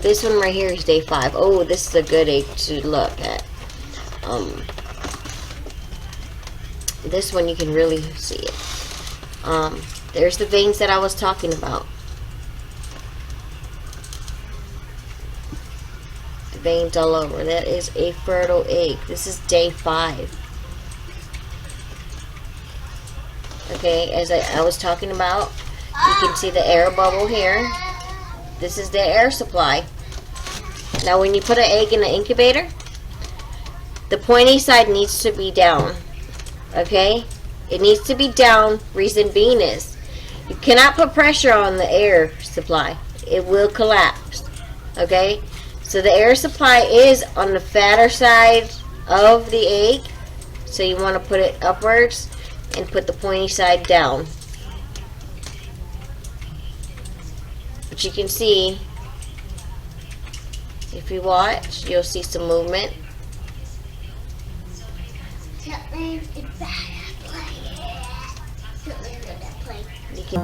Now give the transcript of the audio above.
this one right here is day 5. Oh, this is a good egg to look at. This one you can really see it. There's the veins that I was talking about. The veins all over. That is a fertile egg. This is day 5. Okay, as I was talking about, you can see the air bubble here. This is the air supply. Now when you put an egg in the incubator, the pointy side needs to be down. Okay? It needs to be down. Reason being is, you cannot put pressure on the air supply. It will collapse. Okay? So the air supply is on the fatter side of the egg. So you want to put it upwards and put the pointy side down. But you can see, if you watch, you'll see some movement. You can